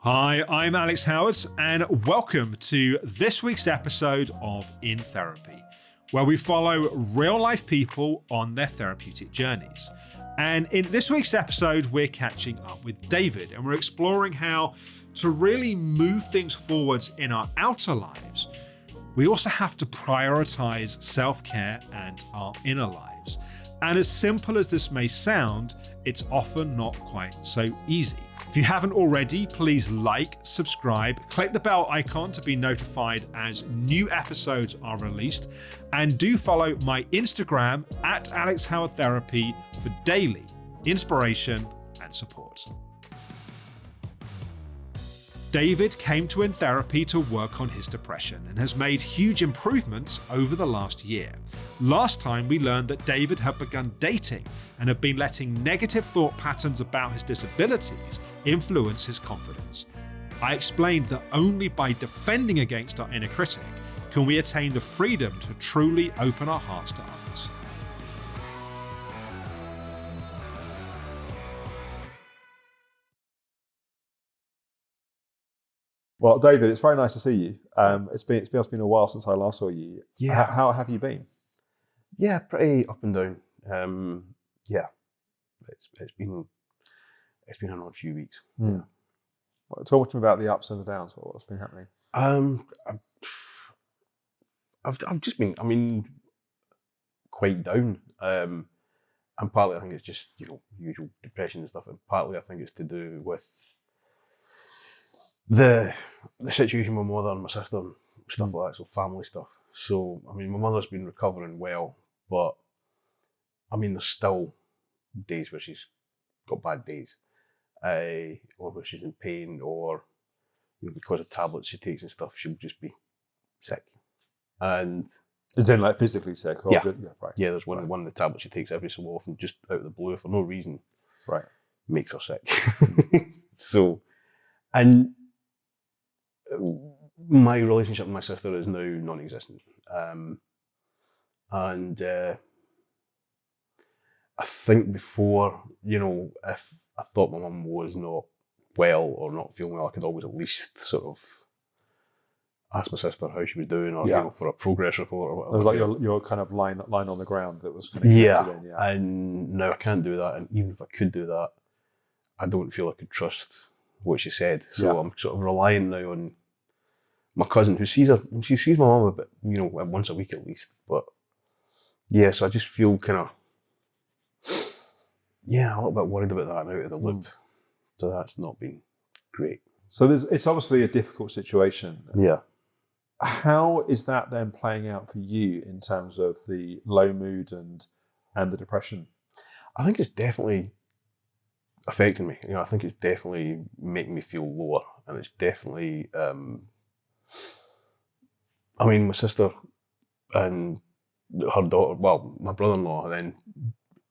Hi, I'm Alex Howard, and welcome to this week's episode of In Therapy, where we follow real-life people on their therapeutic journeys. And in this week's episode, we're catching up with David, and we're exploring how to really move things forwards in our outer lives. We also have to prioritize self-care and our inner lives. And as simple as this may sound, it's often not quite so easy. If you haven't already, please like, subscribe, click the bell icon to be notified as new episodes are released, and do follow my Instagram at Alex Howard Therapy for daily inspiration and support. David came to In Therapy to work on his depression and has made huge improvements over the last year. Last time we learned that David had begun dating and had been letting negative thought patterns about his disabilities influence his confidence. I explained that only by defending against our inner critic can we attain the freedom to truly open our hearts to others. Well, David, it's very nice to see you. It's been a while since I last saw you. Yeah. How have you been? Yeah, pretty up and down. It's been an odd few weeks. Hmm. Well, talk to me about the ups and the downs. What's been happening? I've just been, quite down. And partly I think it's just, usual depression and stuff. And partly I think it's to do with the situation with my mother and my sister and stuff like that, so family stuff. So, my mother's been recovering well, but, there's still days where she's got bad days, or where she's in pain, or, because of tablets she takes and stuff, she'll just be sick. And Is it like physically sick? Or right. Yeah, there's one of the tablets she takes every so often, just out of the blue for no reason. Right. Makes her sick. So, and my relationship with my sister is now non-existent. I think before, if I thought my mum was not well or not feeling well, I could always at least sort of ask my sister how she was doing, or for a progress report or whatever. It was like your kind of line on the ground that was kind of in. Yeah. And now I can't do that, and even if I could do that, I don't feel I could trust what she said. So I'm sort of relying now on my cousin, who sees my mum a bit, once a week at least. But yeah, so I just feel kind of, a little bit worried about that and out of the loop. So that's not been great. So it's obviously a difficult situation. Yeah. How is that then playing out for you in terms of the low mood and the depression? I think it's definitely affecting me. I think it's definitely making me feel lower, and it's definitely, my sister and her daughter, well, my brother-in-law, and then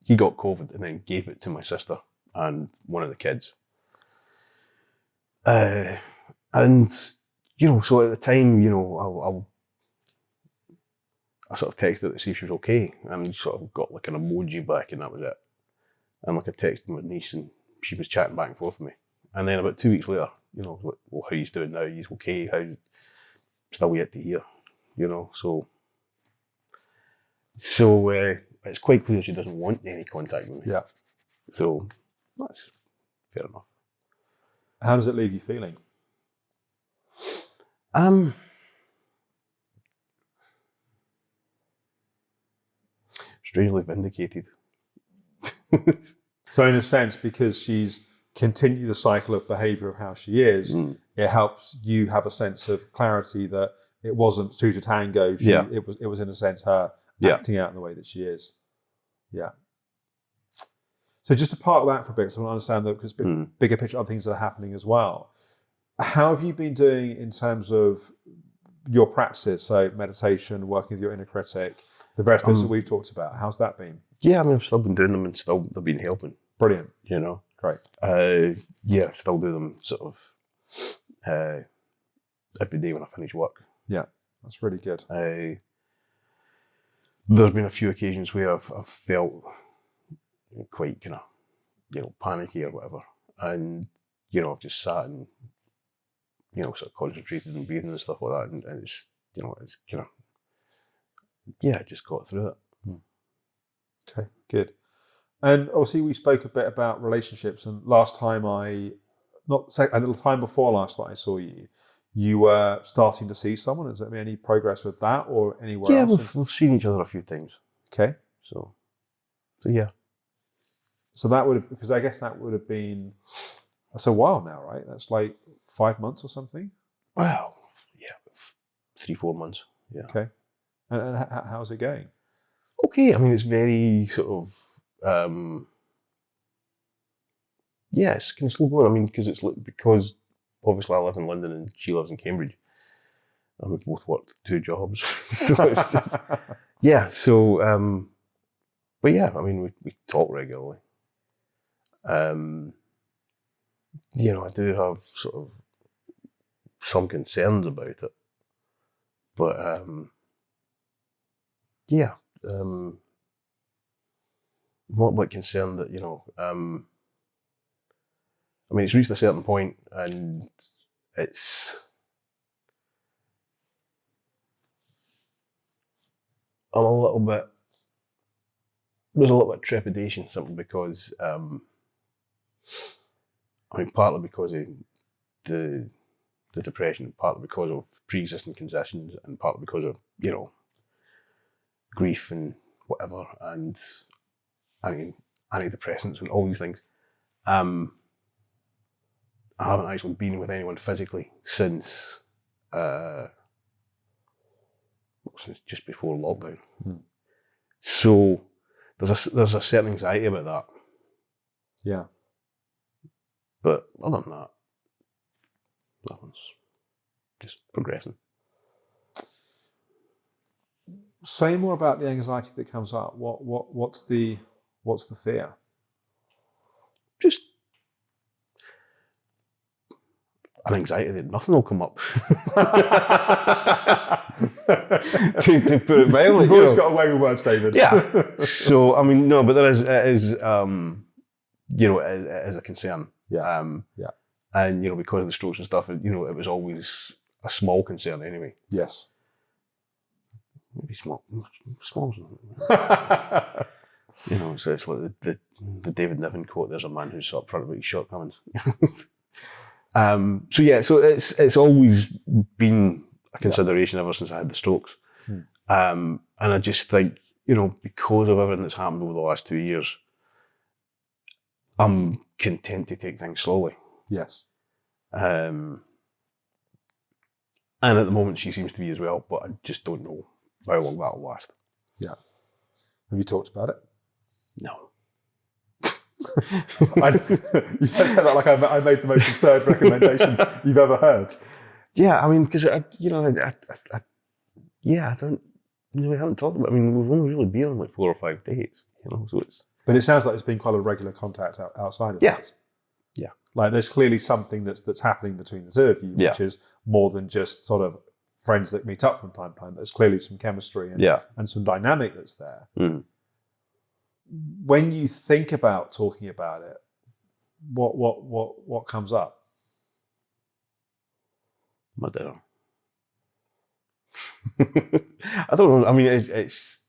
he got COVID and then gave it to my sister and one of the kids. So at the time, I sort of texted her to see if she was okay, and sort of got like an emoji back, and that was it. And like I texted my niece, and she was chatting back and forth with me. And then about 2 weeks later, like, well, how he's doing now? He's okay? How? Still yet to hear, So it's quite clear she doesn't want any contact with me. Yeah. So that's fair enough. How does it leave you feeling? Strangely vindicated. So in a sense, because she's continued the cycle of behaviour of how she is, it helps you have a sense of clarity that it wasn't two to tango. It was in a sense her acting out in the way that she is. Yeah. So just to park that for a bit, so I want to understand that, because bigger picture, other things that are happening as well. How have you been doing in terms of your practices? So meditation, working with your inner critic, the various bits that we've talked about. How's that been? Yeah, I've still been doing them, and still they've been helping. Brilliant. Great. Still do them sort of every day when I finish work. Yeah, that's really good. There's been a few occasions where I've felt quite kind of, panicky or whatever, and I've just sat and sort of concentrated and breathing and stuff like that, and it's, it's kind of, I just got through it. Okay, good. And obviously we spoke a bit about relationships, and the time before last that I saw you, you were starting to see someone. Has there been any progress with that or anywhere else? Yeah, we've seen each other a few times. Okay. So yeah. So that would have, because I guess that would have been, that's a while now, right? That's like 5 months or something? Well, yeah, 3-4 months. Yeah. Okay. And how's it going? Okay, I mean, it's very sort of, it's kind of slow going. I mean, because obviously I live in London and she lives in Cambridge, and we both worked 2 jobs. So it's yeah. So, but yeah, I mean, we talk regularly. I do have sort of some concerns about it, but I'm not a bit concerned that, I mean, it's reached a certain point and there's a little bit of trepidation, simply because, partly because of the depression, partly because of pre-existing conditions, and partly because of, grief and whatever, and antidepressants and all these things. I haven't actually been with anyone physically since just before lockdown. So there's a certain anxiety about that. Yeah. But other than that, nothing's just progressing. Say more about the anxiety that comes up. What's the fear? Just an anxiety that nothing will come up. to put it mildly. You've always got away with words, David. Yeah. So I mean, no, but it is it is a concern. Yeah. And because of the strokes and stuff, it was always a small concern anyway. Yes. Maybe small. So it's like the David Niven quote, "There's a man who's up front about his shortcomings." So it's always been a consideration ever since I had the strokes. And I just think, because of everything that's happened over the last 2 years, I'm content to take things slowly. Yes. And at the moment she seems to be as well, but I just don't know how long that'll last. Yeah. Have you talked about it? No. You said that like I made the most absurd recommendation you've ever heard. Yeah, I mean, because I don't. We haven't talked about. I mean, we've only really been on like 4 or 5 dates, so it's. But it sounds like it's been quite a regular contact outside of that. Yeah. Like there's clearly something that's happening between the two of you, which is more than just sort of friends that meet up from time to time. There's clearly some chemistry and some dynamic that's there. When you think about talking about it, what comes up? I don't know. I don't know. I mean, it's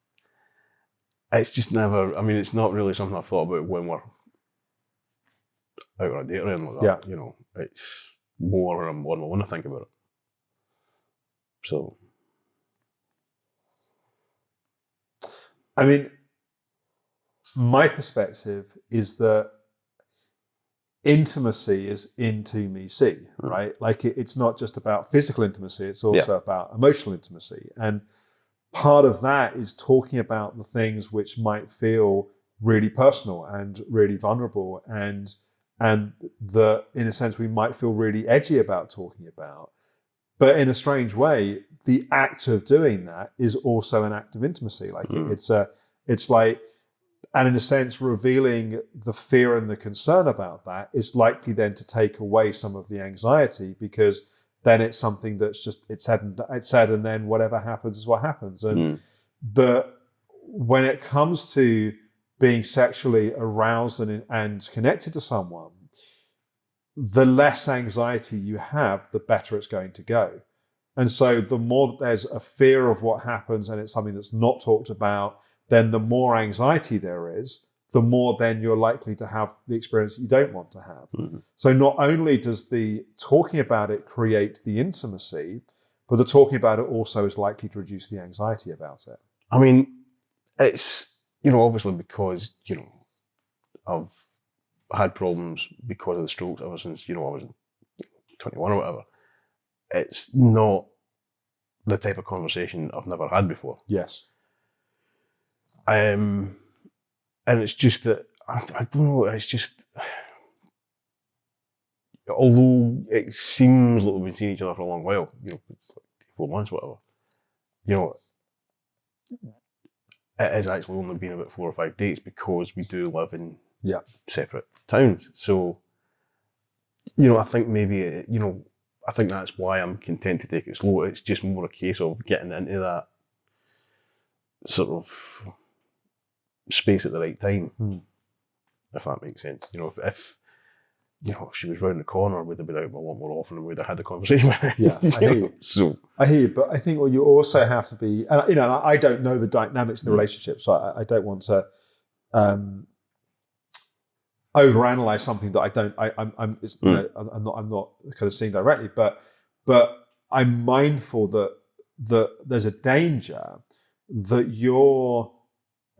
just never. I mean, it's not really something I've thought about when we're out on a date or anything like that. Yeah. It's more on my own to think about it. So, I mean, my perspective is that intimacy is intimacy, right? Like it's not just about physical intimacy, it's also about emotional intimacy. And part of that is talking about the things which might feel really personal and really vulnerable and that in a sense we might feel really edgy about talking about. But in a strange way, the act of doing that is also an act of intimacy. Like it's like, and in a sense, revealing the fear and the concern about that is likely then to take away some of the anxiety, because then it's something that's just, it's said and then whatever happens is what happens. And when it comes to being sexually aroused and connected to someone, the less anxiety you have, the better it's going to go. And so the more that there's a fear of what happens and it's something that's not talked about, then the more anxiety there is, the more then you're likely to have the experience you don't want to have. Mm-hmm. So not only does the talking about it create the intimacy, but the talking about it also is likely to reduce the anxiety about it. I mean, it's, obviously because, I've had problems because of the strokes ever since, I was 21 or whatever. It's not the type of conversation I've never had before. Yes. And it's just that, I don't know, it's just, although it seems like we've been seeing each other for a long while, it's like 4 months, whatever, it has actually only been about 4 or 5 days because we do live in separate towns. So, I think maybe, I think that's why I'm content to take it slow. It's just more a case of getting into that sort of space at the right time, if that makes sense. If she was round the corner, we'd have been out a lot more often and we'd have had the conversation with her. Yeah, I hear you. So I hear you, but I think you also have to be, and I don't know the dynamics of the relationship, so I don't want to overanalyze something that I'm not kind of seeing directly, but I'm mindful that there's a danger that your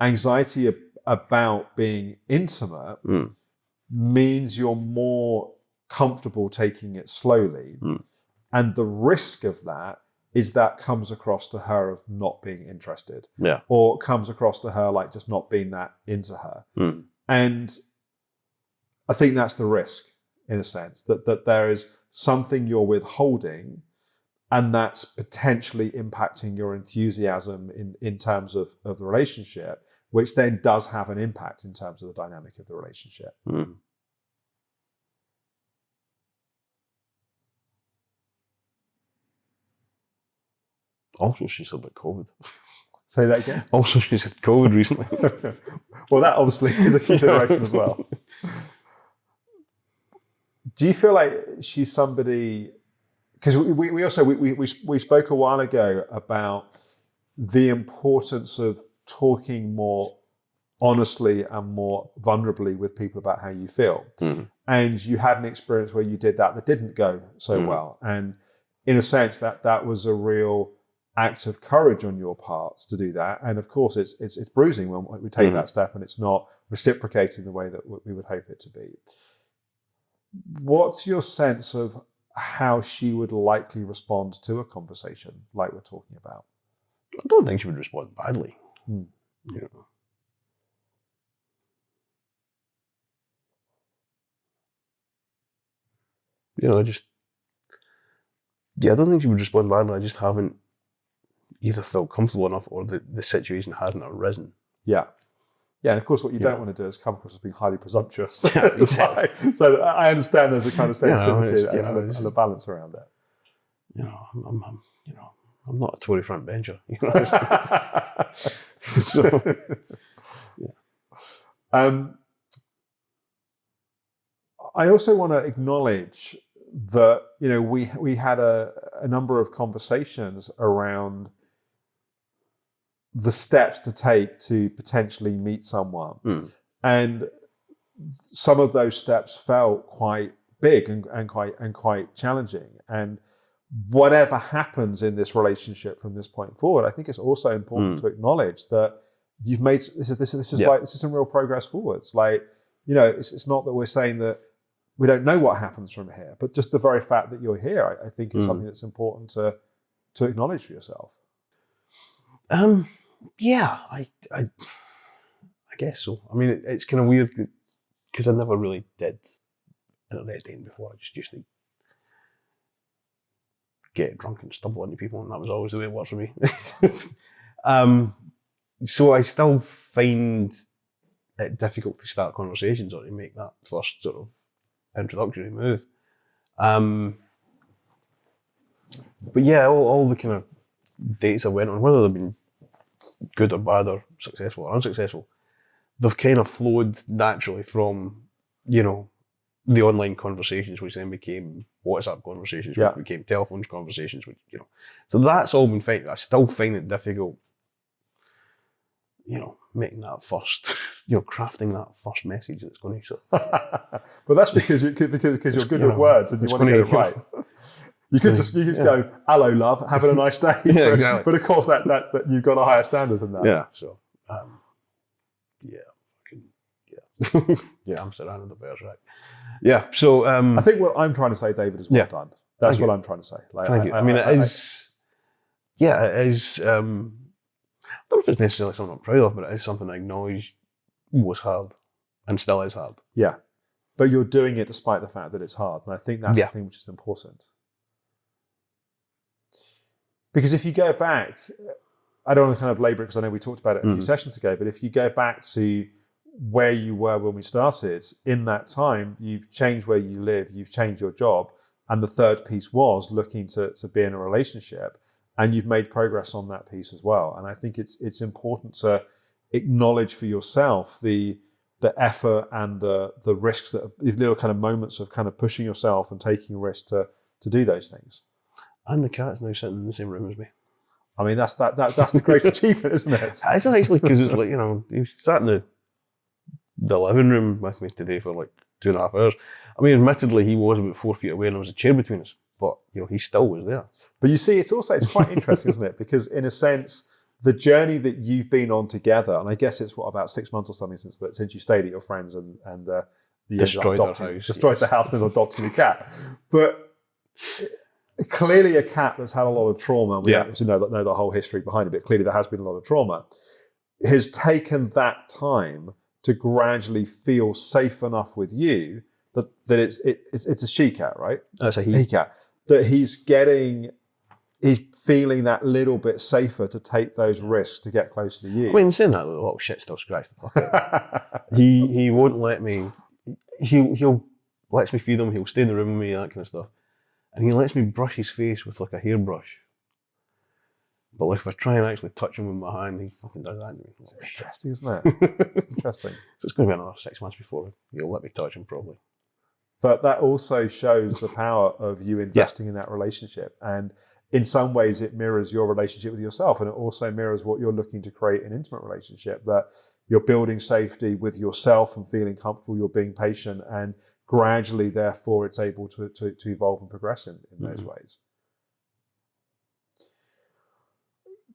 anxiety about being intimate means you're more comfortable taking it slowly. And the risk of that is that comes across to her of not being interested. Yeah. Or comes across to her like just not being that into her. And I think that's the risk, in a sense, that there is something you're withholding and that's potentially impacting your enthusiasm in terms of the relationship, which then does have an impact in terms of the dynamic of the relationship. Also, she said about COVID. Say that again? Also, she said COVID recently. Well, that obviously is a consideration as well. Do you feel like she's somebody, because we spoke a while ago about the importance of talking more honestly and more vulnerably with people about how you feel. And you had an experience where you did that didn't go so well. And in a sense that was a real act of courage on your part to do that. And of course it's bruising when we take that step and it's not reciprocated the way that we would hope it to be. What's your sense of how she would likely respond to a conversation like we're talking about? I don't think she would respond badly. I don't think she would respond badly. I just haven't either felt comfortable enough or the situation hasn't arisen. Yeah. Yeah, and of course what you don't want to do is come across as being highly presumptuous. Yeah, exactly. So I understand there's a kind of sensitivity and a balance around it. I'm not a Tory front bencher. So, I also want to acknowledge that we had a number of conversations around the steps to take to potentially meet someone, and some of those steps felt quite big and quite challenging. And whatever happens in this relationship from this point forward, I think it's also important to acknowledge that you've made this is some real progress forwards. Like, it's not that we're saying that we don't know what happens from here, but just the very fact that you're here, I think is something that's important to acknowledge for yourself. Yeah, I guess so. I mean, it's kind of weird because I never really did internet dating before. I just used to get drunk and stumble into people, and that was always the way it worked for me. So I still find it difficult to start conversations or to make that first sort of introductory move. But yeah, all the kind of dates I went on, whether they've been good or bad or successful or unsuccessful, they've kind of flowed naturally from, the online conversations, which then became WhatsApp conversations, which became telephone conversations, which, you know. So that's all been fine. I still find it difficult, you know, making that first, you know, crafting that first message that's going to. But that's because you're good with words and you want to get it right. You could just go, hello, love, having a nice day. Yeah, exactly. But of course, that you've got a higher standard than that. Yeah. So, yeah, I'm surrounded by bears, right? Yeah. So I think what I'm trying to say, David, is well done. That's what I'm trying to say. Like, Thank you. I mean, it is. It is. I don't know if it's necessarily something I'm proud of, but it is something I acknowledge was hard and still is hard. Yeah. But you're doing it despite the fact that it's hard. And I think that's the thing which is important. Because if you go back, I don't want to kind of labour it because I know we talked about it a few sessions ago, but if you go back to where you were when we started, in that time, you've changed where you live, you've changed your job, and the third piece was looking to be in a relationship, and you've made progress on that piece as well. And I think it's important to acknowledge for yourself the effort and the risks, that little kind of moments of kind of pushing yourself and taking a risk to do those things. And the cat's now sitting in the same room as me. I mean, that's the great achievement, isn't it? It's actually because it's like, you know, he was sat in the living room with me today for like 2.5 hours. I mean, admittedly, he was about 4 feet away and there was a chair between us, but, you know, he still was there. But you see, it's quite interesting, isn't it? Because in a sense, the journey that you've been on together, and I guess it's about 6 months or something since you stayed at your friends and destroyed the house and adopting a cat. But clearly a cat that's had a lot of trauma, and we obviously know the whole history behind it, but clearly there has been a lot of trauma, has taken that time to gradually feel safe enough with you that it's a she cat, right? That's a he cat. That he's feeling that little bit safer to take those risks to get closer to you. I mean, saying that, little shit still scratch the fuck out. He won't let me. He'll lets me feed him. He'll stay in the room with me, that kind of stuff, and he lets me brush his face with like a hairbrush. But like if I try and actually touch him with my hand, he fucking does that to me. It's interesting, isn't it? It's interesting. So it's going to be another 6 months before he'll let me touch him, probably. But that also shows the power of you investing in that relationship. And in some ways, it mirrors your relationship with yourself. And it also mirrors what you're looking to create in an intimate relationship, that you're building safety with yourself and feeling comfortable, you're being patient, and gradually, therefore, it's able to evolve and progress in those ways.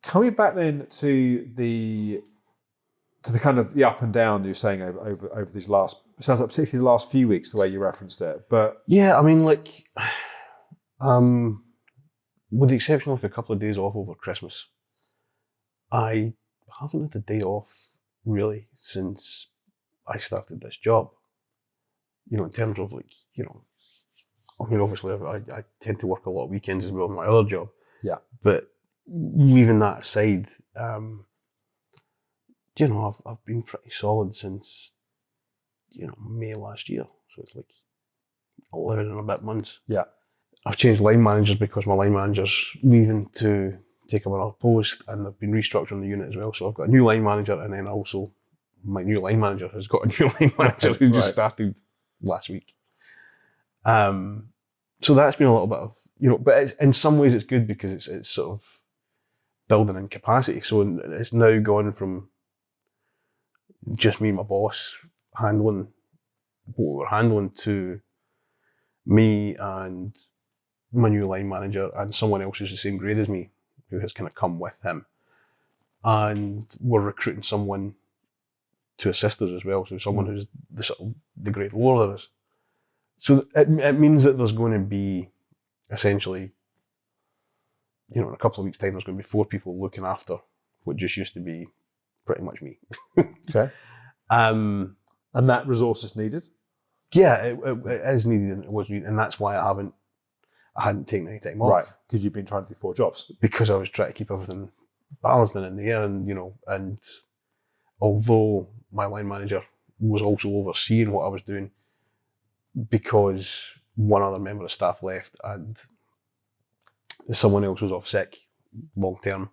Coming back then to the kind of the up and down you're saying over these last, it sounds like particularly the last few weeks, the way you referenced it. But yeah, I mean, like, with the exception of like a couple of days off over Christmas, I haven't had a day off really since I started this job. You know, in terms of like, you know, I mean, obviously I tend to work a lot of weekends as well in my other job. Yeah. But leaving that aside, you know, I've been pretty solid since, you know, May last year. So it's like 11 and a bit months. Yeah. I've changed line managers because my line manager's leaving to take up another post, and they've been restructuring the unit as well. So I've got a new line manager, and then also my new line manager has got a new line manager who just started last week. So that's been a little bit of, you know, but in some ways it's good because it's sort of building in capacity. So it's now gone from just me and my boss handling what we're handling to me and my new line manager and someone else who's the same grade as me who has kind of come with him. And we're recruiting someone to assist us as well. So someone who's the grade lower than us. So it means that there's going to be essentially, you know, in a couple of weeks' time, there's going to be 4 people looking after what just used to be pretty much me. Okay. And that resource is needed? Yeah, it is needed, and it was needed, and that's why I hadn't taken any time off. Right, because you've been trying to do 4 jobs. Because I was trying to keep everything balanced and in the air, and, you know, and although my line manager was also overseeing what I was doing, because one other member of staff left and someone else was off sick long term,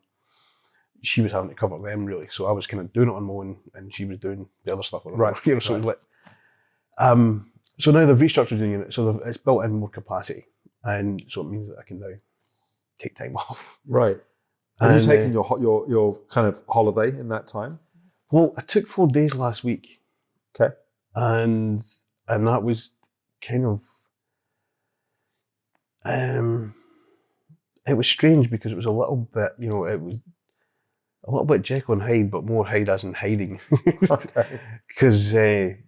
she was having to cover them really. So I was kind of doing it on my own, and she was doing the other stuff on her own. You know, so it was like, So now they've restructured the unit, so it's built in more capacity, and so it means that I can now take time off. Right. Have you taken your kind of holiday in that time? Well, I took 4 days last week. Okay. And that was kind of, it was strange because it was a little bit, it was a little bit Jekyll and Hyde, but more Hyde as in hiding. Okay. Because, I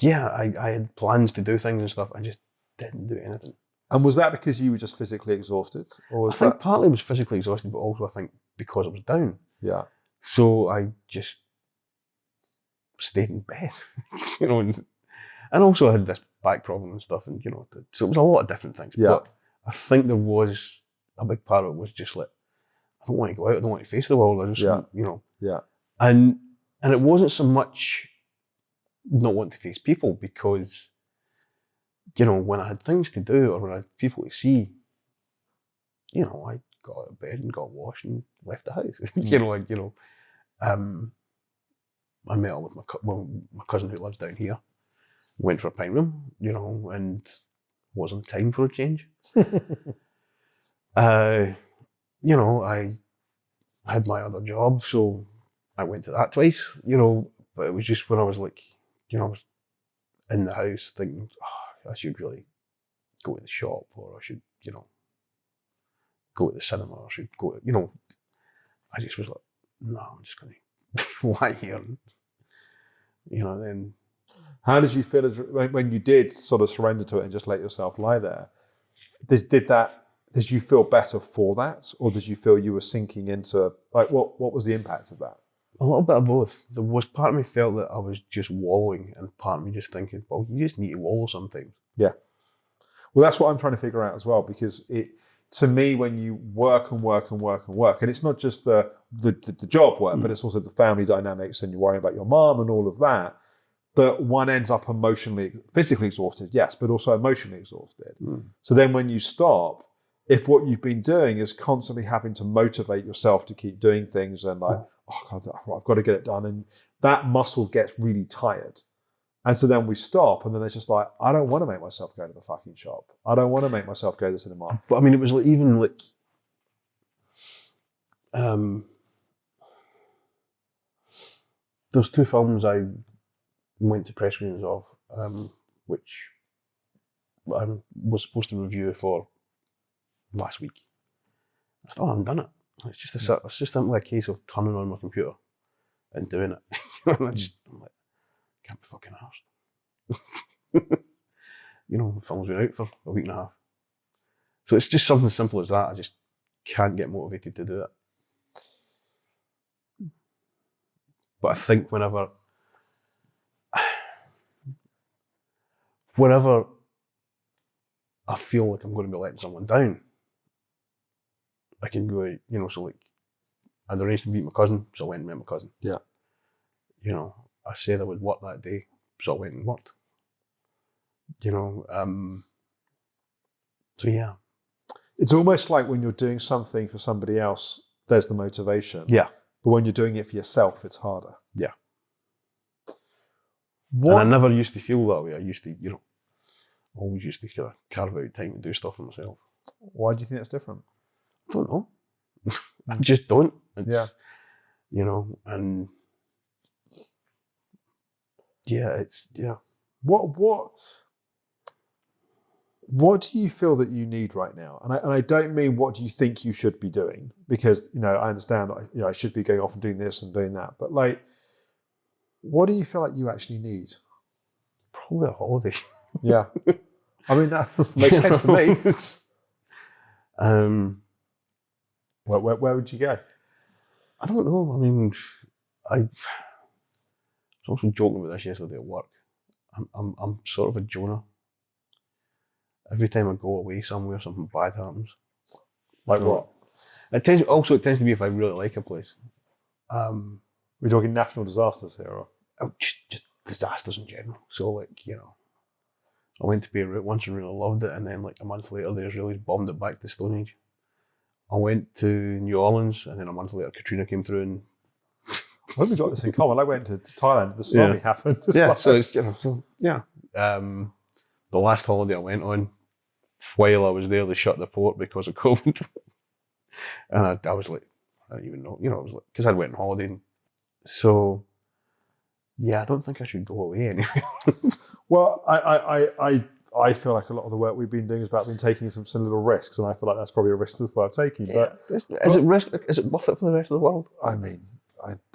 had plans to do things and stuff. I just didn't do anything. And was that because you were just physically exhausted? Or I think partly I was physically exhausted, but also I think because I was down. Yeah. So I just stayed in bed, and also I had this back problem and stuff, and so it was a lot of different things. Yeah. But I think there was a big part of it was just like, I don't want to go out, I don't want to face the world. I just, Yeah. And it wasn't so much not wanting to face people because, when I had things to do or when I had people to see, I got out of bed and got washed and left the house. I met up with my cousin who lives down here. Went for a pint room, and was on time for a change. I had my other job, so I went to that twice, but it was just when I was like, I was in the house thinking, I should really go to the shop, or I should, go to the cinema, or I should go to, I just was like, no, I'm just going to lie here. Then. How did you feel when you did sort of surrender to it and just let yourself lie there? Did you feel better for that, or did you feel you were sinking into what was the impact of that? A little bit of both. There was part of me felt that I was just wallowing, and part of me just thinking, well, you just need to wallow sometimes. Yeah. Well, that's what I'm trying to figure out as well, because to me, when you work and work and work and work, and it's not just the job work, but it's also the family dynamics, and you're worrying about your mom and all of that. But one ends up physically exhausted, yes, but also emotionally exhausted. So then when you stop, if what you've been doing is constantly having to motivate yourself to keep doing things and like, oh God, I've got to get it done, and that muscle gets really tired. And so then we stop, and then it's just like, I don't want to make myself go to the fucking shop. I don't want to make myself go to the cinema. But I mean, it was like, even like, there's 2 films I went to press screenings of, which I was supposed to review for last week. I still haven't done it. It's just simply a case of turning on my computer and doing it. And I'm like, can't be fucking arsed. The film's been out for a week and a half. So it's just something simple as that. I just can't get motivated to do it. But I think whenever I feel like I'm going to be letting someone down, I can go, so like, I'd arranged to meet my cousin, so I went and met my cousin. Yeah. I said I would work that day, so I went and worked. So yeah. It's almost like when you're doing something for somebody else, there's the motivation. Yeah. But when you're doing it for yourself, it's harder. Yeah. And I never used to feel that way. I used to, always used to kind of carve out time to do stuff for myself. Why do you think that's different? I don't know. I just don't. It's, and What do you feel that you need right now? And I don't mean what do you think you should be doing, because I understand that I should be going off and doing this and doing that, but like, what do you feel like you actually need? Probably a holiday. Yeah, I mean that makes sense to me. Where would you go? I don't know. I mean, I was also joking about this yesterday at work. I'm sort of a Jonah. Every time I go away somewhere, something bad happens. Like what? It tends to be if I really like a place. We're talking national disasters here, or just disasters in general. So like, I went to Beirut once and really loved it, and then like a month later the Israelis bombed it back to Stone Age. I went to New Orleans, and then a month later Katrina came through, and I think we got this in common. I went to Thailand, the tsunami happened. Yeah, so it's The last holiday I went on, while I was there, they shut the port because of COVID. And I was like, I don't even know, I was like, because I'd went on holiday. So, yeah, I don't think I should go away anyway. Well, I feel like a lot of the work we've been doing is about taking some little risks, and I feel like that's probably a risk that's worth taking. Yeah. But is it worth it for the rest of the world? I mean,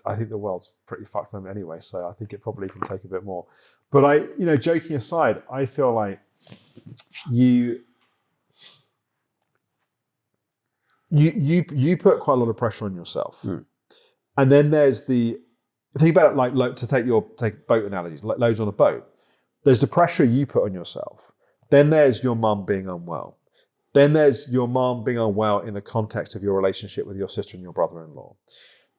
I think the world's pretty fucked at the moment anyway, so I think it probably can take a bit more. But joking aside, I feel like you put quite a lot of pressure on yourself, and then there's the think about it like to take boat analogies, like loads on a boat. There's the pressure you put on yourself. Then there's your mum being unwell. Then there's your mum being unwell in the context of your relationship with your sister and your brother-in-law.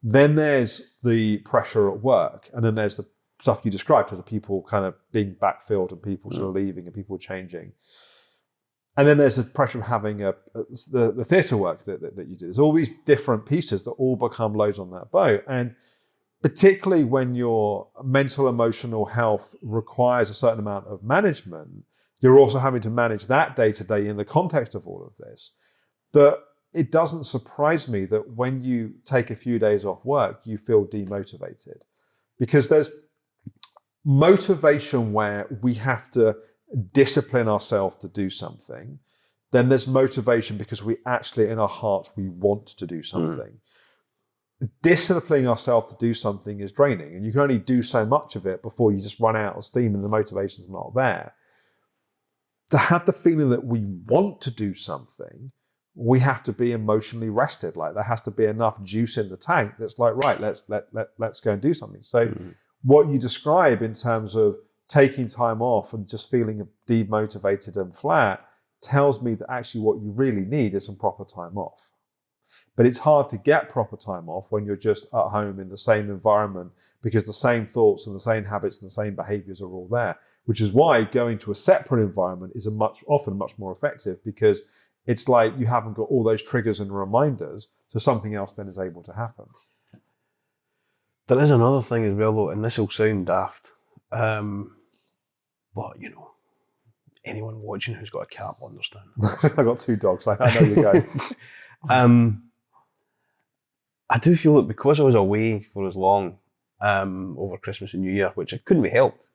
Then there's the pressure at work. And then there's the stuff you described, of the people kind of being backfilled and people sort of leaving and people changing. And then there's the pressure of having the theatre work that you do. There's all these different pieces that all become loads on that boat. And particularly when your mental, emotional health requires a certain amount of management, you're also having to manage that day to day in the context of all of this. That it doesn't surprise me that when you take a few days off work, you feel demotivated. Because there's motivation where we have to discipline ourselves to do something. Then there's motivation because we actually, in our hearts, we want to do something. Disciplining ourselves to do something is draining, and you can only do so much of it before you just run out of steam and the motivation's not there. To have the feeling that we want to do something, we have to be emotionally rested. Like there has to be enough juice in the tank that's like, right, let's go and do something. So what you describe in terms of taking time off and just feeling demotivated and flat tells me that actually what you really need is some proper time off. But it's hard to get proper time off when you're just at home in the same environment, because the same thoughts and the same habits and the same behaviors are all there, which is why going to a separate environment is often much more effective, because it's like you haven't got all those triggers and reminders, so something else then is able to happen. There is another thing as well, though, and this will sound daft, but anyone watching who's got a cat will understand. I've got 2 dogs, I know you go. I do feel that because I was away for as long over Christmas and New Year, which it couldn't be helped,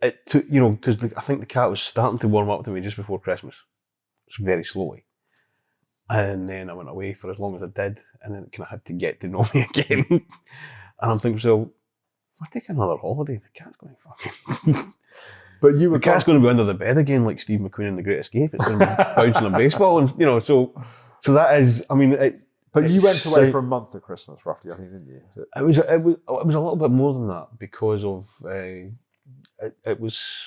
it took, because I think the cat was starting to warm up to me just before Christmas, just very slowly. And then I went away for as long as I did, and then it kind of had to get to know me again. And I'm thinking, so if I take another holiday, the cat's going to fucking... But the cat's going to be under the bed again, like Steve McQueen in The Great Escape. It's going to be bouncing on baseball, and so that is. I mean, but you went away for a month at Christmas, roughly, I think, didn't you? It was a little bit more than that, because of it was.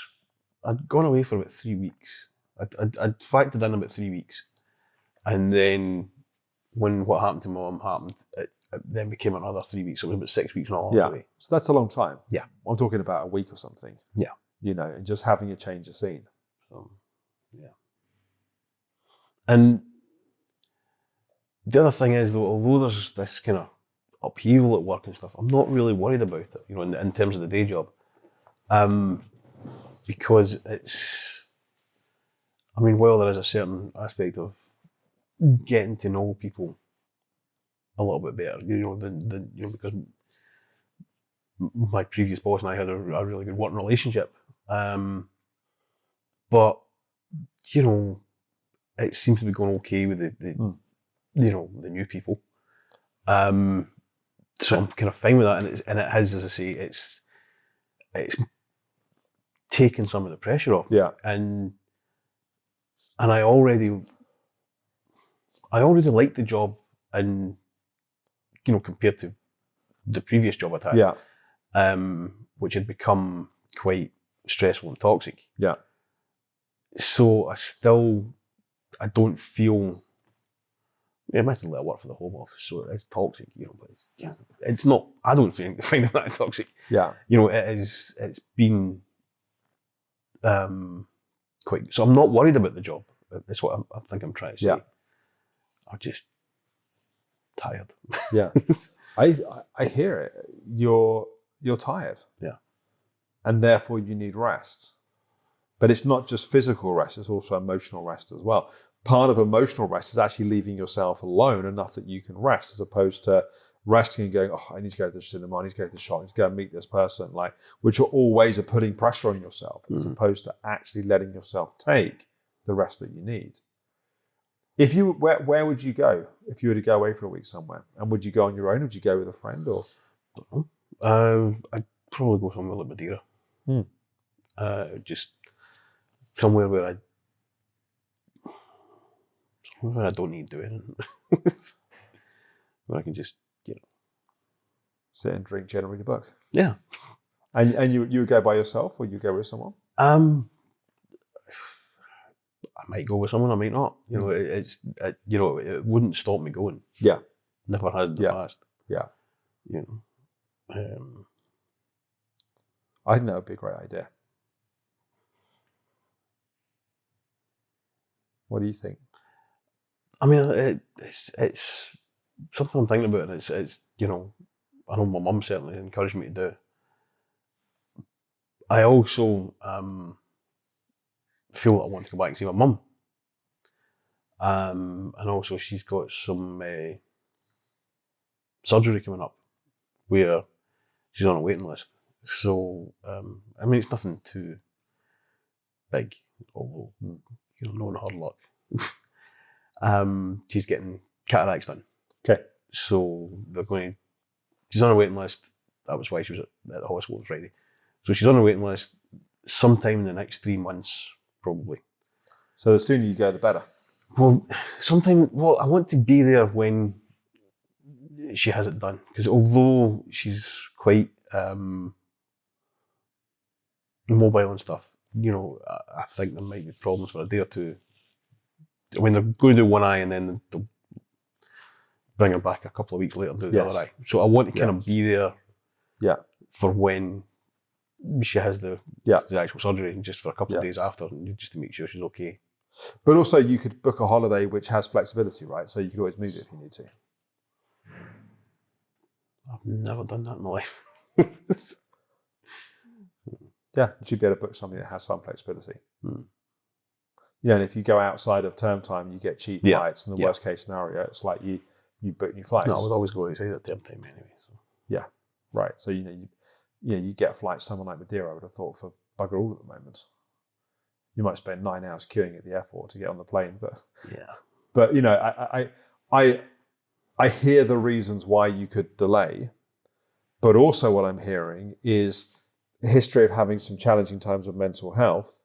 I'd gone away for about 3 weeks. I'd factored in about 3 weeks, and then when what happened to my mum happened, it then became another 3 weeks. So it was about 6 weeks not Yeah, away. so that's a long time. Yeah, I'm talking about a week or something. Yeah. And just having a change of scene. Yeah. And the other thing is, though, although there's this kind of upheaval at work and stuff, I'm not really worried about it, in terms of the day job. Because it's, while there is a certain aspect of getting to know people a little bit better, because my previous boss and I had a really good working relationship. But it seems to be going okay with the new people. So I'm kind of fine with that, and it has, as I say, it's taken some of the pressure off. Yeah. And I already liked the job, and compared to the previous job I'd had. Yeah. Which had become quite stressful and toxic. Yeah. So I don't feel, I might have to let it work for the Home Office, so it's toxic, but it's not, I don't find it that toxic. Yeah. It's been quite, so I'm not worried about the job. That's what I think I'm trying to say. Yeah. I'm just tired. Yeah. I hear it. You're you're tired. Yeah. And therefore you need rest. But it's not just physical rest, it's also emotional rest as well. Part of emotional rest is actually leaving yourself alone enough that you can rest, as opposed to resting and going, oh, I need to go to the cinema, I need to go to the shop, I need to go and meet this person, like, which are all ways of putting pressure on yourself, as opposed to actually letting yourself take the rest that you need. If you, where would you go if you were to go away for a week somewhere? And would you go on your own? Would you go with a friend, or? I'd probably go somewhere like Madeira. Just somewhere where I don't need to do anything. Where I can just, sit and drink gin and read a book. Yeah. And you would go by yourself, or you go with someone? I might go with someone, I might not. It wouldn't stop me going. Yeah. Never has in the past. Yeah. I think that would be a great idea. What do you think? I mean, it's something I'm thinking about, and it's I know my mum certainly encouraged me to do. I also feel that I want to go back and see my mum. And also she's got some surgery coming up where she's on a waiting list. So, I mean, it's nothing too big, although, knowing her luck. She's getting cataracts done. Okay. So she's on a waiting list. That was why she was at the hospital on Friday. So she's on a waiting list sometime in the next 3 months, probably. So the sooner you go, the better. Well, I want to be there when she has it done. Because although she's quite mobile and stuff, I think there might be problems for a day or two. I mean, they're going to do one eye and then they'll bring her back a couple of weeks later and do the other eye. So I want to kind of be there for when she has the actual surgery, and just for a couple of days after, just to make sure she's okay. But also you could book a holiday which has flexibility, right? So you could always move it if you need to. I've never done that in my life. Yeah, you should be able to book something that has some flexibility. And if you go outside of term time, you get cheap flights. In the worst case scenario, it's like you book new flights. No, I would always go outside at term time anyway. So. Yeah, right. So you get a flight somewhere like Madeira, I would have thought, for bugger all at the moment. You might spend 9 hours queuing at the airport to get on the plane, but I hear the reasons why you could delay, but also what I'm hearing is a history of having some challenging times of mental health,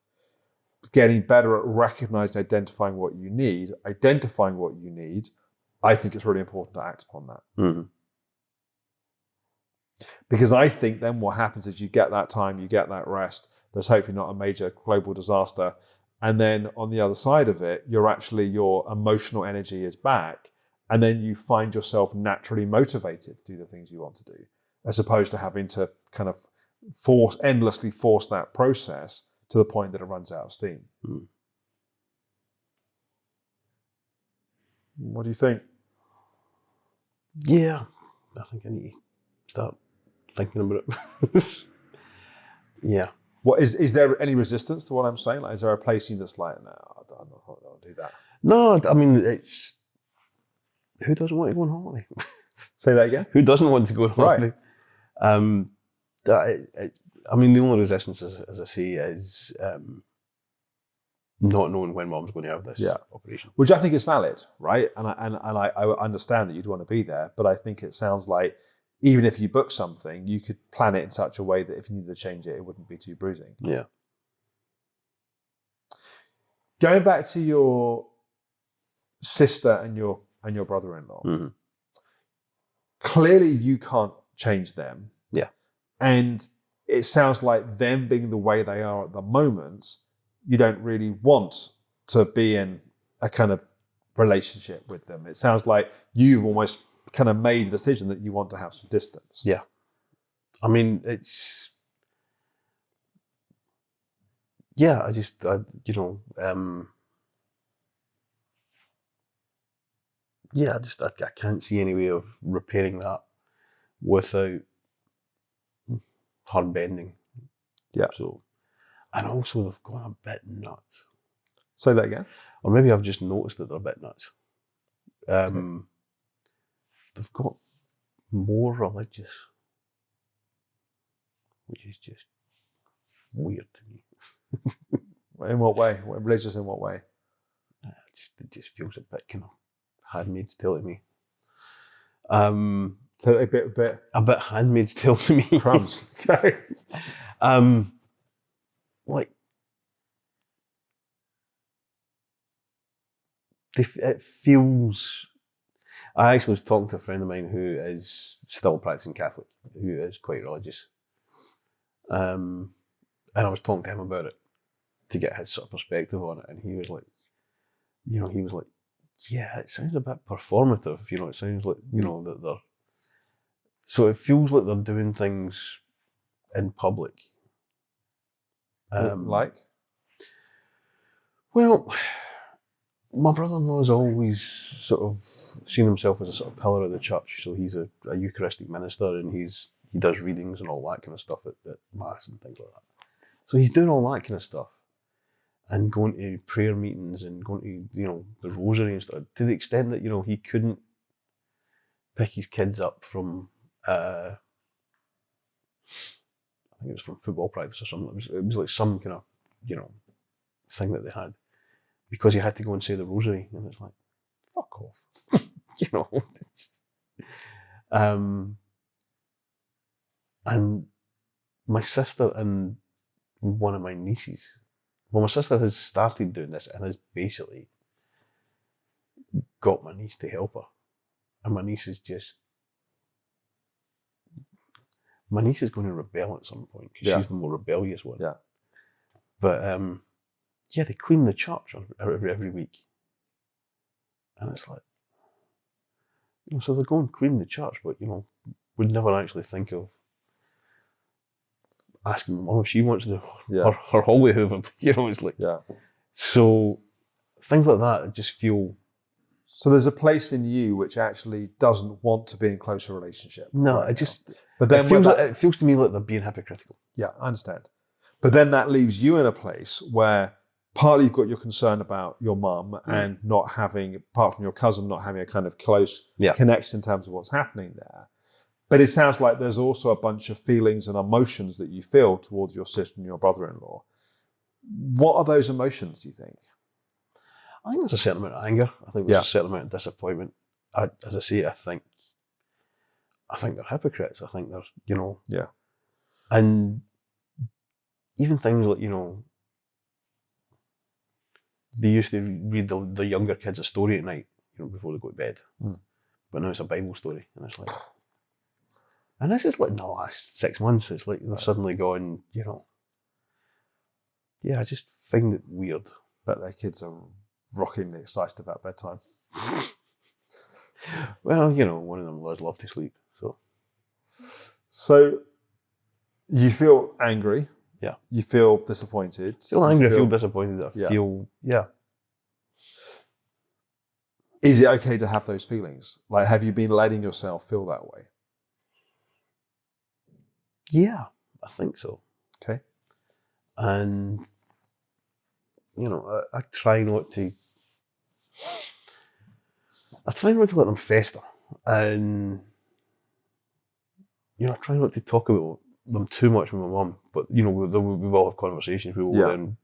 getting better at recognizing, identifying what you need. I think it's really important to act upon that. Mm-hmm. Because I think then what happens is you get that time, you get that rest. There's hopefully not a major global disaster. And then on the other side of it, your emotional energy is back. And then you find yourself naturally motivated to do the things you want to do, as opposed to having to kind of endlessly force that process to the point that it runs out of steam. What do you think? Yeah, I think I need to start thinking about it. Yeah. What is there any resistance to what I'm saying? Like, is there a place you just like, no, I don't do that? No, I mean, it's who doesn't want to go on holiday? Say that again. Who doesn't want to go on holiday? Right. I mean, the only resistance, as I say, is not knowing when Mum's going to have this operation, which I think is valid, right? And I understand that you'd want to be there, but I think it sounds like even if you book something, you could plan it in such a way that if you needed to change it, it wouldn't be too bruising. Yeah. Going back to your sister and your brother-in-law, mm-hmm. Clearly you can't change them. Yeah. And it sounds like them being the way they are at the moment, you don't really want to be in a kind of relationship with them. It sounds like you've almost kind of made a decision that you want to have some distance. Yeah. I mean, I can't see any way of repairing that without her bending. Yeah. So, and also they've gone a bit nuts. Say that again. Or maybe I've just noticed that they're a bit nuts. They've got more religious, which is just weird to me. In what way? Religious in what way? It just feels a bit kind of Handmaid's Tale to me. So a bit Handmaid's Tale to me. crumbs. Okay. Like it feels. I actually was talking to a friend of mine who is still practicing Catholic, who is quite religious, and I was talking to him about it to get his sort of perspective on it, and he was like, yeah, it sounds a bit performative, it sounds like, that they're, so it feels like they're doing things in public. Like? Well, my brother-in-law's always sort of seen himself as a sort of pillar of the church, so he's a Eucharistic minister, and he does readings and all that kind of stuff at Mass and things like that. So he's doing all that kind of stuff, and going to prayer meetings and going to, the rosary and stuff, to the extent that, he couldn't pick his kids up from, I think it was from football practice or something. It was like some kind of, thing that they had, because he had to go and say the rosary, and it's like, fuck off. And my sister and one of my nieces, my sister has started doing this and has basically got my niece to help her. And my niece is going to rebel at some point, because she's the more rebellious one. Yeah. But they clean the church every week. And it's like, so they're going to clean the church, but, would never actually think of asking my mum if she wants to her hallway hoovered. It's like, so things like that just feel. So there's a place in you which actually doesn't want to be in closer relationship. No, right but then it feels to me like they're being hypocritical. Yeah, I understand. But then that leaves you in a place where partly you've got your concern about your mum and not having, apart from your cousin, not having a kind of close connection in terms of what's happening there. But it sounds like there's also a bunch of feelings and emotions that you feel towards your sister and your brother-in-law. What are those emotions, do you think? I think there's a certain amount of anger. I think there's a certain amount of disappointment. As I say, I think they're hypocrites. I think they're, and even things like, they used to read the younger kids a story at night, before they go to bed. But now it's a Bible story, and it's like, and this is like in the last 6 months, it's like they've suddenly gone, I just find it weird. But their kids are rockingly excited about bedtime. Well, one of them does love to sleep, so. So you feel angry. Yeah. You feel disappointed. I feel angry, I feel disappointed, I feel, Is it okay to have those feelings? Like, have you been letting yourself feel that way? Yeah, I think so. Okay. And, I try not to let them fester. And, I try not to talk about them too much with my mum. But, we will have conversations. We will then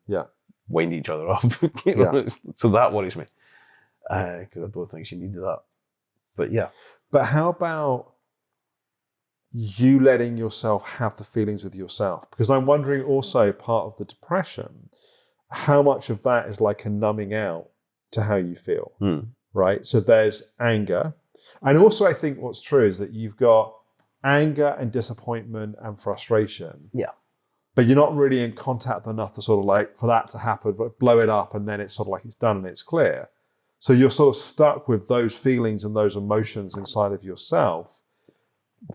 wind each other up. So that worries me. Because I don't think she needed that. But yeah. But how about you letting yourself have the feelings with yourself? Because I'm wondering also, part of the depression, how much of that is like a numbing out to how you feel, right? So there's anger. And also I think what's true is that you've got anger and disappointment and frustration. Yeah. But you're not really in contact enough to sort of like, for that to happen, but blow it up and then it's sort of like it's done and it's clear. So you're sort of stuck with those feelings and those emotions inside of yourself,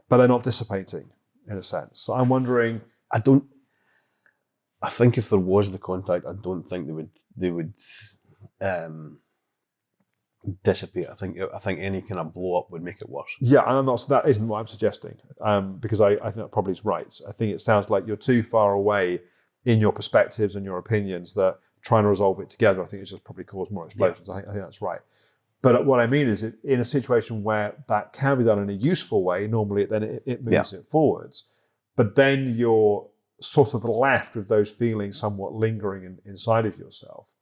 but they're not dissipating in a sense. So I'm wondering. I think if there was the contact, I don't think they would dissipate. I think any kind of blow up would make it worse. Yeah, and that isn't what I'm suggesting, because I think that probably is right. I think it sounds like you're too far away in your perspectives and your opinions that trying to resolve it together, I think it's just probably cause more explosions. I think that's right. But what I mean is, in a situation where that can be done in a useful way, normally it moves it forwards. But then you're sort of left with those feelings somewhat lingering inside of yourself.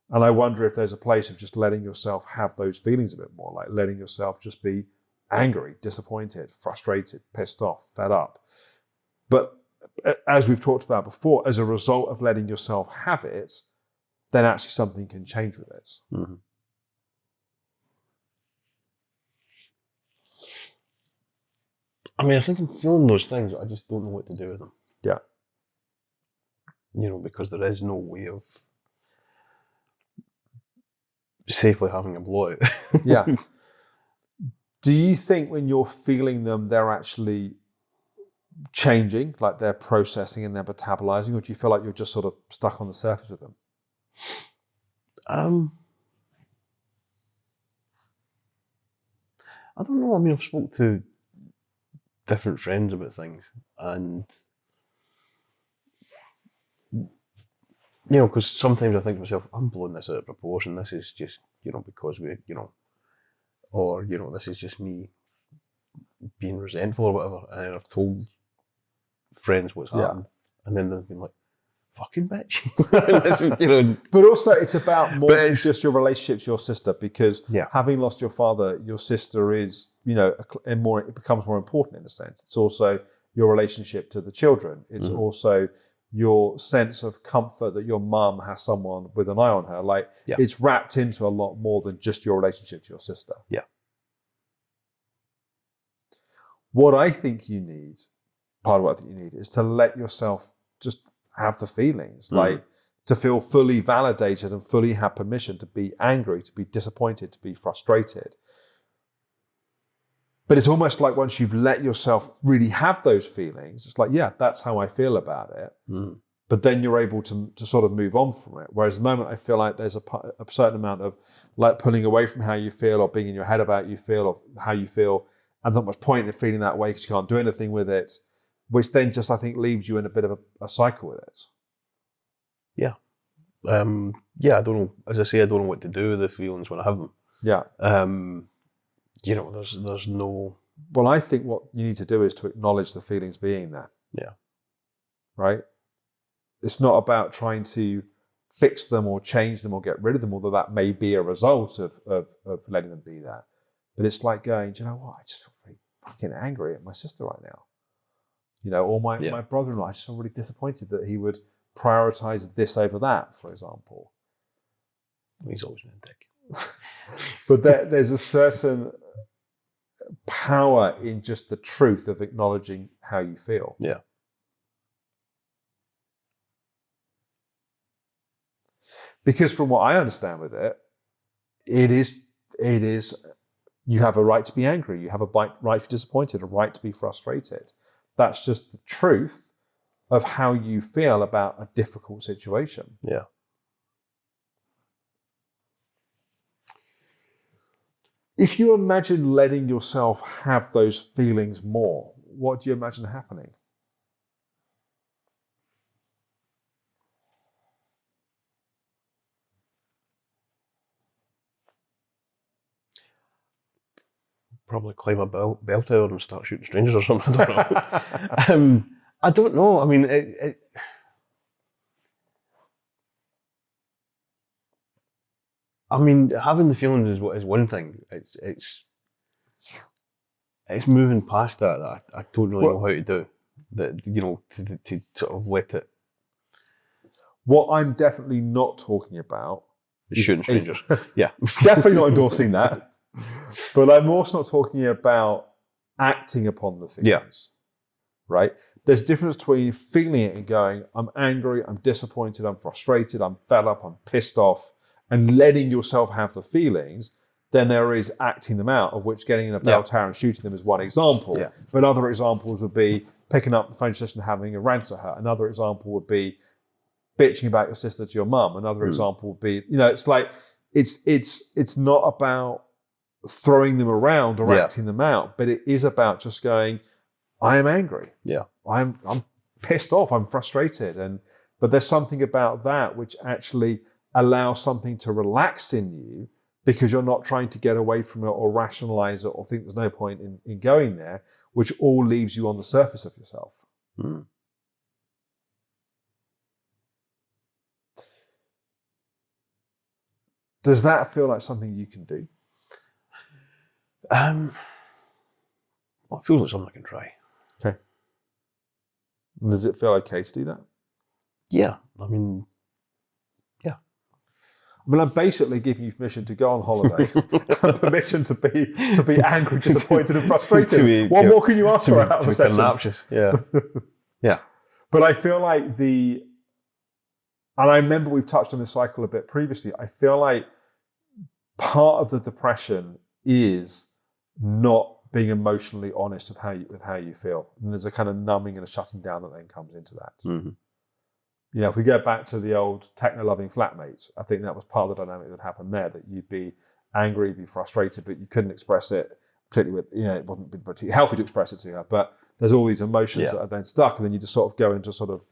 And I wonder if there's a place of just letting yourself have those feelings a bit more, like letting yourself just be angry, disappointed, frustrated, pissed off, fed up. But as we've talked about before, as a result of letting yourself have it, then actually something can change with it. Mm-hmm. I mean, I think I'm feeling those things, I just don't know what to do with them. Yeah. Because there is no way of safely having a blowout. Yeah. Do you think when you're feeling them, they're actually changing, like they're processing and they're metabolizing, or do you feel like you're just sort of stuck on the surface with them? I don't know. I mean, I've spoken to different friends about things, and because sometimes I think to myself, I'm blowing this out of proportion. This is just, because we, or, this is just me being resentful or whatever. And then I've told friends what's happened, and then they've been like, fucking bitch. But also it's about more than just your relationship to your sister, because having lost your father, your sister is, it becomes more important in a sense. It's also your relationship to the children. It's also your sense of comfort that your mum has someone with an eye on her. Like, it's wrapped into a lot more than just your relationship to your sister. Yeah. What I think you need, part of what I think you need, is to let yourself just have the feelings, like to feel fully validated and fully have permission to be angry, to be disappointed, to be frustrated. But it's almost like once you've let yourself really have those feelings, it's like, that's how I feel about it. But then you're able to sort of move on from it. Whereas the moment I feel like there's a certain amount of like pulling away from how you feel, or being in your head about how you feel, and not much point in feeling that way because you can't do anything with it, which then just, I think, leaves you in a bit of a cycle with it. Yeah. I don't know. As I say, I don't know what to do with the feelings when I have them. Yeah. There's no... Well, I think what you need to do is to acknowledge the feelings being there. Yeah. Right? It's not about trying to fix them or change them or get rid of them, although that may be a result of letting them be there. But it's like going, do you know what? I just feel really fucking angry at my sister right now. Or my brother-in-law, I just feel really disappointed that he would prioritise this over that, for example. He's always been a dick. But there's a certain power in just the truth of acknowledging how you feel. Yeah. Because from what I understand with it, it is, you have a right to be angry, you have a right to be disappointed, a right to be frustrated. That's just the truth of how you feel about a difficult situation. Yeah. If you imagine letting yourself have those feelings more, what do you imagine happening? Probably climb a bell tower and start shooting strangers or something. I don't know. I don't know. I mean, having the feelings is one thing. It's moving past that I don't really know how to do. That, to sort of let it. What I'm definitely not talking about is shooting strangers. Yeah, definitely not endorsing that. But I'm also not talking about acting upon the feelings. Right? There's a difference between feeling it and going, I'm angry, I'm disappointed, I'm frustrated, I'm fed up, I'm pissed off, and letting yourself have the feelings. Then there is acting them out, of which getting in a bell tower and shooting them is one example. Yeah. But other examples would be picking up the phone system and having a rant at her. Another example would be bitching about your sister to your mum. Another example would be, it's like, it's not about throwing them around or acting them out, but it is about just going, I am angry. Yeah. I'm pissed off. I'm frustrated. But there's something about that which actually allows something to relax in you, because you're not trying to get away from it or rationalize it or think there's no point in going there, which all leaves you on the surface of yourself. Mm. Does that feel like something you can do? Well, it feels like something I can try. Okay. And does it feel okay to do that? Yeah. I mean, yeah. I'm basically giving you permission to go on holiday and permission to be angry, disappointed, and frustrated. What more can you ask for out of a session? Yeah. Yeah. But I feel like and I remember we've touched on this cycle a bit previously, I feel like part of the depression is not being emotionally honest with how you feel. And there's a kind of numbing and a shutting down that then comes into that. Mm-hmm. If we go back to the old techno-loving flatmates, I think that was part of the dynamic that happened there, that you'd be angry, be frustrated, but you couldn't express it, particularly with, it wasn't particularly healthy to express it to her, but there's all these emotions that are then stuck, and then you just sort of go into sort of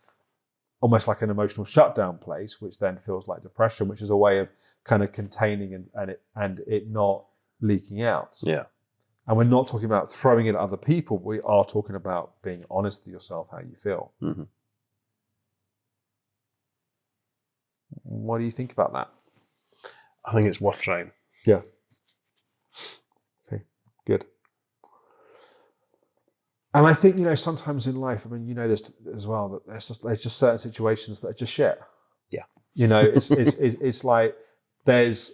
almost like an emotional shutdown place, which then feels like depression, which is a way of kind of containing and it not leaking out. Yeah. And we're not talking about throwing it at other people. We are talking about being honest with yourself, how you feel. Mm-hmm. What do you think about that? I think it's worth trying. Yeah. Okay, good. And I think, sometimes in life, this as well, that there's just certain situations that are just shit. Yeah. It's like there's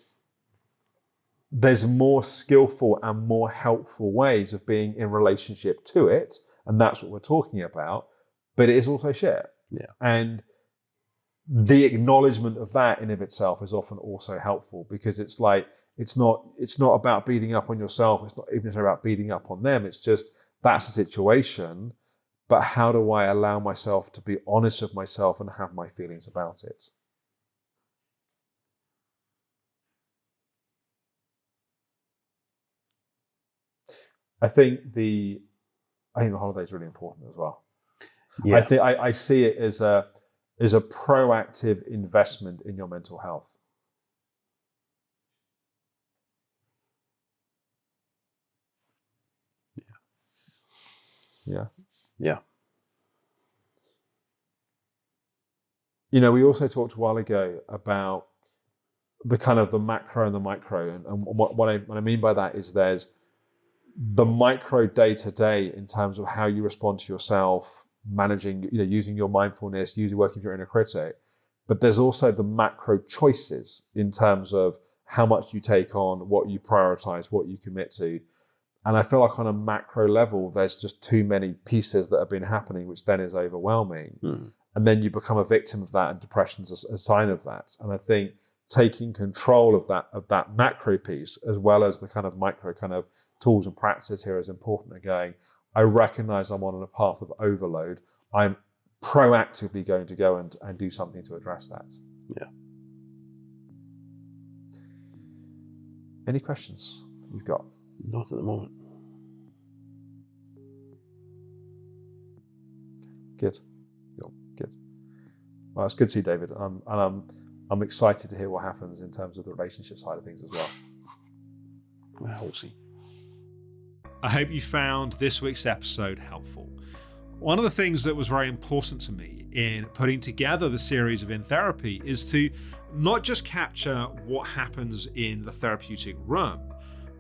more skillful and more helpful ways of being in relationship to it, and that's what we're talking about. But it is also shit. Yeah. And the acknowledgement of that in of itself is often also helpful, because it's like it's not about beating up on yourself. It's not even about beating up on them. It's just, that's a situation, but how do I allow myself to be honest with myself and have my feelings about it? I think the holiday is really important as well. Yeah. I see it as a proactive investment in your mental health. Yeah. Yeah. We also talked a while ago about the kind of the macro and the micro. And what I mean by that is there's the micro day to day in terms of how you respond to yourself, managing, using your mindfulness, working with your inner critic. But there's also the macro choices in terms of how much you take on, what you prioritize, what you commit to. And I feel like on a macro level, there's just too many pieces that have been happening, which then is overwhelming. Mm. And then you become a victim of that, and depression's a sign of that. And I think taking control of that macro piece, as well as the kind of micro kind of tools and practices here, is important. And going, I recognize I'm on a path of overload. I'm proactively going to go and do something to address that. Yeah. Any questions you've got? Not at the moment. Good. Good. Well, it's good to see you, David. And I'm excited to hear what happens in terms of the relationship side of things as well. Well, we'll see. I hope you found this week's episode helpful. One of the things that was very important to me in putting together the series of In Therapy is to not just capture what happens in the therapeutic room,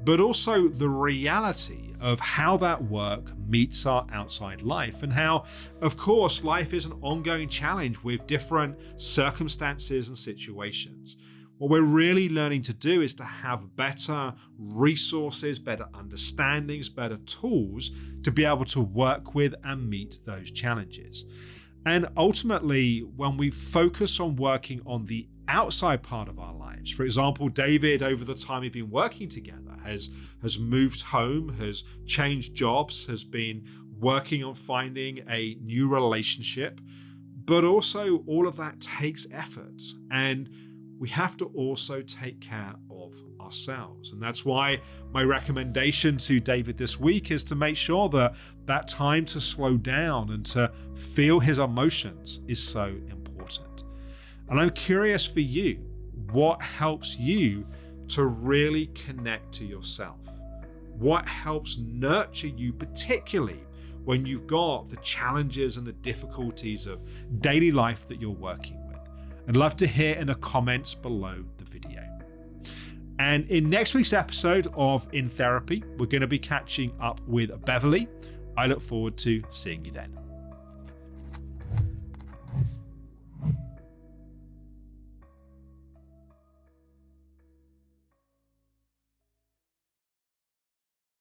but also the reality of how that work meets our outside life, and how, of course, life is an ongoing challenge with different circumstances and situations. What we're really learning to do is to have better resources, better understandings, better tools to be able to work with and meet those challenges. And ultimately, when we focus on working on the outside part of our lives, for example, David, over the time we've been working together, has moved home, has changed jobs, has been working on finding a new relationship, but also all of that takes effort. And we have to also take care of ourselves. And that's why my recommendation to David this week is to make sure that that time to slow down and to feel his emotions is so important. And I'm curious for you, what helps you to really connect to yourself? What helps nurture you, particularly when you've got the challenges and the difficulties of daily life that you're working with? I'd love to hear in the comments below the video. And in next week's episode of In Therapy, we're going to be catching up with Beverly. I look forward to seeing you then.